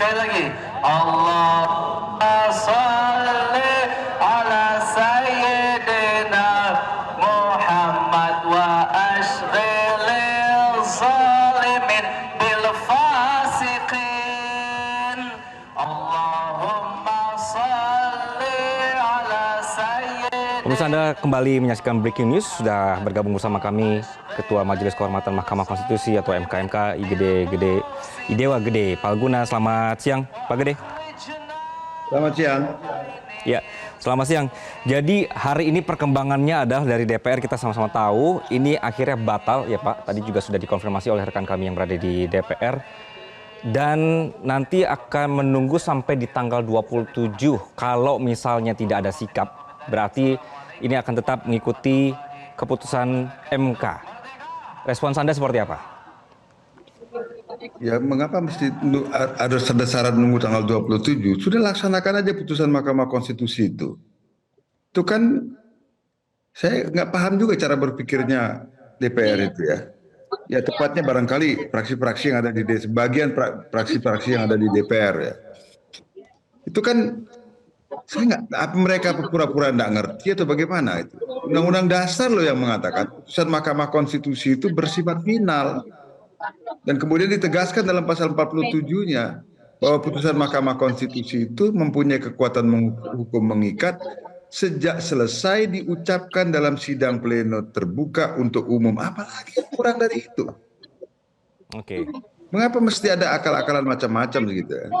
sekali lagi. Allahumma shalli ala sayyidina Muhammad wa ashghilil zalimin bil fasiqin. Allahumma shalli ala sayyidina. Pemirsa, Anda kembali menyaksikan Breaking News. Sudah bergabung bersama kami Ketua Majelis Kehormatan Mahkamah Konstitusi atau MKMK Idewa Gede Palguna. Selamat siang Pak Gede. Selamat siang. Ya, selamat siang. Jadi hari ini perkembangannya adalah dari DPR, kita sama-sama tahu ini akhirnya batal ya Pak. Tadi juga sudah dikonfirmasi oleh rekan kami yang berada di DPR. Dan nanti akan menunggu sampai di tanggal 27. Kalau misalnya tidak ada sikap, berarti ini akan tetap mengikuti keputusan MK. Respons Anda seperti apa? Ya, mengapa mesti harus ada syarat menunggu tanggal 27? Sudah laksanakan aja putusan Mahkamah Konstitusi itu. Itu kan saya nggak paham juga cara berpikirnya DPR itu ya. Ya tepatnya barangkali fraksi-fraksi yang ada di sebagian fraksi-fraksi yang ada di DPR ya. Itu kan saya nggak, apa mereka pura-pura nggak ngerti atau bagaimana itu? Undang-Undang Dasar loh yang mengatakan putusan Mahkamah Konstitusi itu bersifat final. Dan kemudian ditegaskan dalam pasal 47-nya bahwa putusan Mahkamah Konstitusi itu mempunyai kekuatan hukum mengikat sejak selesai diucapkan dalam sidang pleno terbuka untuk umum. Apalagi yang kurang dari itu? Oke. Mengapa mesti ada akal-akalan macam-macam gitu ya?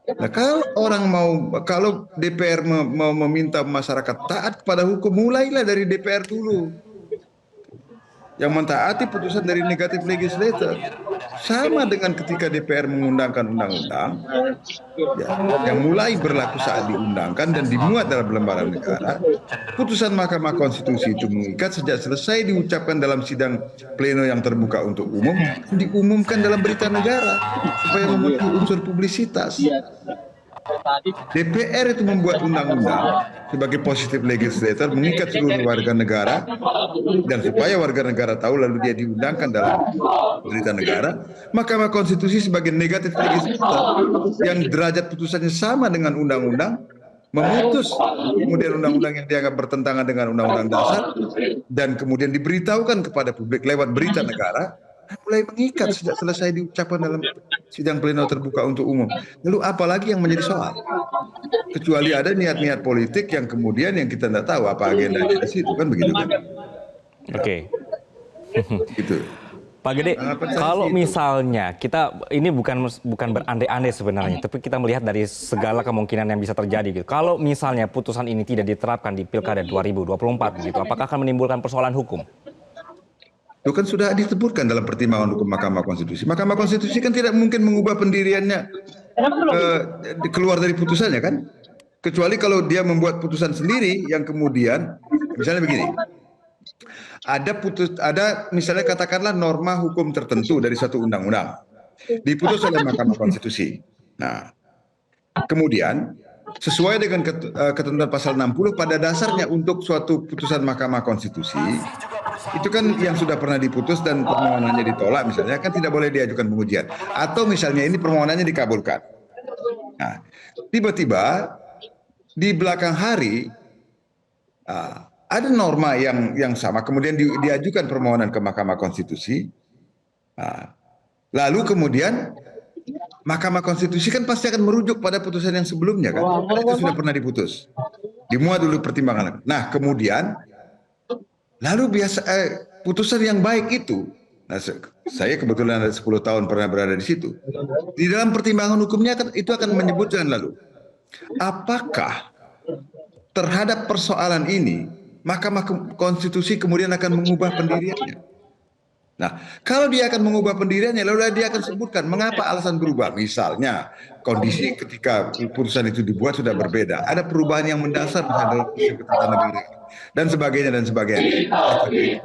Nah, kalau DPR mau meminta masyarakat taat kepada hukum, mulailah dari DPR dulu. Yang mentaati putusan dari negatif legislator. Sama dengan ketika DPR mengundangkan undang-undang, ya, yang mulai berlaku saat diundangkan dan dimuat dalam lembaran negara, putusan Mahkamah Konstitusi itu mengikat sejak selesai diucapkan dalam sidang pleno yang terbuka untuk umum, diumumkan dalam berita negara supaya memenuhi unsur publisitas. DPR itu membuat undang-undang sebagai positif legislator mengikat seluruh warga negara, dan supaya warga negara tahu lalu dia diundangkan dalam berita negara. Mahkamah Konstitusi sebagai negatif legislator yang derajat putusannya sama dengan undang-undang, memutus kemudian undang-undang yang dianggap bertentangan dengan undang-undang dasar dan kemudian diberitahukan kepada publik lewat berita negara, mulai mengikat sejak selesai diucapkan dalam sidang pleno terbuka untuk umum. Lalu apalagi yang menjadi soal? Kecuali ada niat-niat politik yang kemudian yang kita tidak tahu apa agendanya di situ, kan begitu kan? Oke. Gitu. Pak Gede, kalau misalnya kita ini bukan berandai-andai sebenarnya, tapi kita melihat dari segala kemungkinan yang bisa terjadi gitu. Kalau misalnya putusan ini tidak diterapkan di Pilkada 2024 gitu, apakah akan menimbulkan persoalan hukum? Itu kan sudah disebutkan dalam pertimbangan hukum Mahkamah Konstitusi. Mahkamah Konstitusi kan tidak mungkin mengubah pendiriannya keluar dari putusannya kan? Kecuali kalau dia membuat putusan sendiri yang kemudian, misalnya begini, ada misalnya katakanlah norma hukum tertentu dari satu undang-undang diputus oleh Mahkamah Konstitusi. Nah, kemudian sesuai dengan ketentuan pasal 60 pada dasarnya untuk suatu putusan Mahkamah Konstitusi itu kan yang sudah pernah diputus dan permohonannya ditolak misalnya kan tidak boleh diajukan pengujian, atau misalnya ini permohonannya dikabulkan. Nah, tiba-tiba di belakang hari ada norma yang sama kemudian diajukan permohonan ke Mahkamah Konstitusi. Lalu kemudian Mahkamah Konstitusi kan pasti akan merujuk pada putusan yang sebelumnya kan, karena itu sudah pernah diputus, dimuat dulu pertimbangan. Nah kemudian lalu putusan yang baik itu, nah saya kebetulan ada 10 tahun pernah berada di situ, di dalam pertimbangan hukumnya itu akan menyebutkan lalu apakah terhadap persoalan ini Mahkamah Konstitusi kemudian akan mengubah pendiriannya. Nah, kalau dia akan mengubah pendiriannya, lalu dia akan sebutkan mengapa alasan berubah. Misalnya, kondisi ketika putusan itu dibuat sudah berbeda. Ada perubahan yang mendasar dalam prinsip ketatanegaraan dan sebagainya dan sebagainya.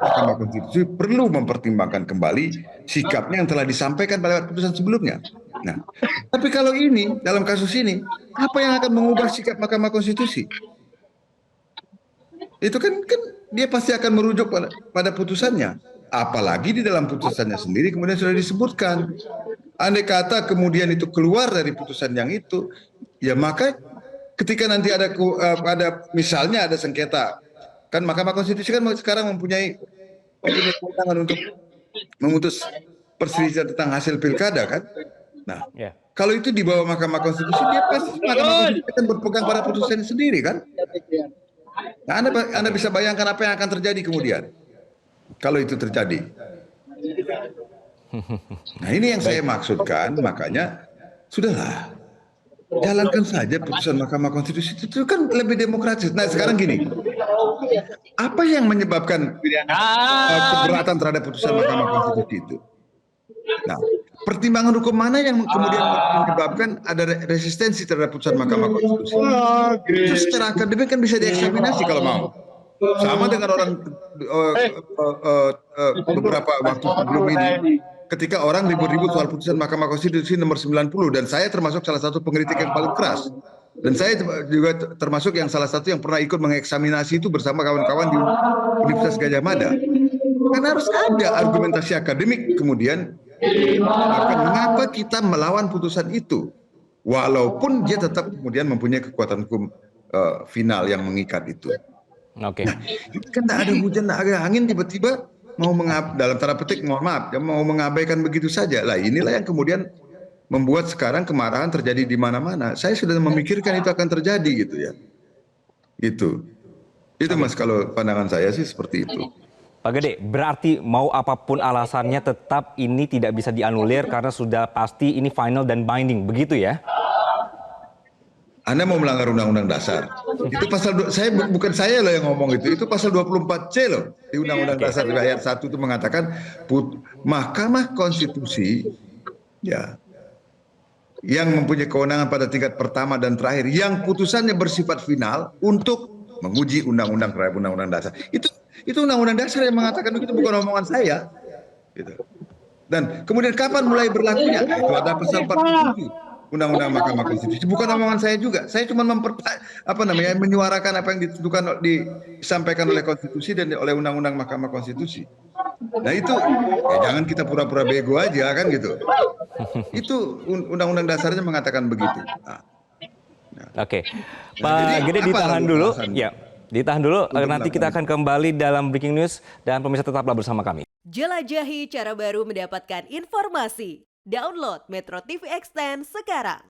Mahkamah Konstitusi perlu mempertimbangkan kembali sikapnya yang telah disampaikan pada putusan sebelumnya. Nah, tapi kalau ini dalam kasus ini, apa yang akan mengubah sikap Mahkamah Konstitusi? Itu kan dia pasti akan merujuk pada putusannya. Apalagi di dalam putusannya sendiri kemudian sudah disebutkan andai kata kemudian itu keluar dari putusan yang itu, ya maka ketika nanti ada misalnya ada sengketa, kan Mahkamah Konstitusi kan sekarang mempunyai kewenangan untuk memutus perselisihan tentang hasil pilkada kan. Nah, Ya. kalau itu di bawah Mahkamah Konstitusi, dia pasti Mahkamah Konstitusi akan berpegang pada putusan sendiri kan. Nah, Anda bisa bayangkan apa yang akan terjadi kemudian kalau itu terjadi. Nah, ini yang saya maksudkan, makanya sudahlah, jalankan saja putusan Mahkamah Konstitusi itu kan lebih demokratis. Nah, sekarang gini, apa yang menyebabkan keberatan terhadap putusan Mahkamah Konstitusi itu? Nah, pertimbangan hukum mana yang kemudian menyebabkan ada resistensi terhadap putusan Mahkamah Konstitusi? Itu secara akademik kan bisa dieksaminasi kalau mau. Sama dengan orang beberapa waktu sebelum ini, ketika orang ribut-ribut soal putusan Mahkamah Konstitusi nomor 90, dan saya termasuk salah satu pengkritik yang paling keras. Dan saya juga termasuk yang salah satu yang pernah ikut mengeksaminasi itu bersama kawan-kawan di Universitas Gadjah Mada. Kan harus ada argumentasi akademik kemudian mengapa kita melawan putusan itu, walaupun dia tetap kemudian mempunyai kekuatan hukum final yang mengikat itu. Oke. Nah, itu kan tak ada hujan, tak ada angin, tiba-tiba mau dalam tanda petik, mohon maaf, ya, mau mengabaikan begitu saja. Lah inilah yang kemudian membuat sekarang kemarahan terjadi di mana-mana. Saya sudah memikirkan itu akan terjadi gitu ya. Itu Mas, kalau pandangan saya sih seperti itu. Pak Gede, berarti mau apapun alasannya tetap ini tidak bisa dianulir karena sudah pasti ini final dan binding, begitu ya? Anda mau melanggar Undang-Undang Dasar. Itu bukan saya loh yang ngomong itu pasal 24C loh di Undang-Undang Dasar ayat 1 itu mengatakan Mahkamah Konstitusi ya yang mempunyai kewenangan pada tingkat pertama dan terakhir yang putusannya bersifat final untuk menguji undang-undang terhadap Undang-Undang Dasar. Itu Undang-Undang Dasar yang mengatakan begitu, bukan omongan saya. Gitu. Dan kemudian kapan mulai berlakunya? Nah, itu ada pasal 47 Undang-Undang Mahkamah Konstitusi. Bukan omongan saya juga. Saya cuma menyuarakan apa yang disampaikan oleh Konstitusi dan oleh Undang-Undang Mahkamah Konstitusi. Nah itu jangan kita pura-pura bego aja kan gitu. Itu Undang-Undang Dasarnya mengatakan begitu. Nah. Oke, Pak Gede ditahan dulu. Ya, ditahan dulu. Nanti kita akan kembali dalam breaking news dan pemirsa tetaplah bersama kami. Jelajahi cara baru mendapatkan informasi. Download Metro TV Extend sekarang.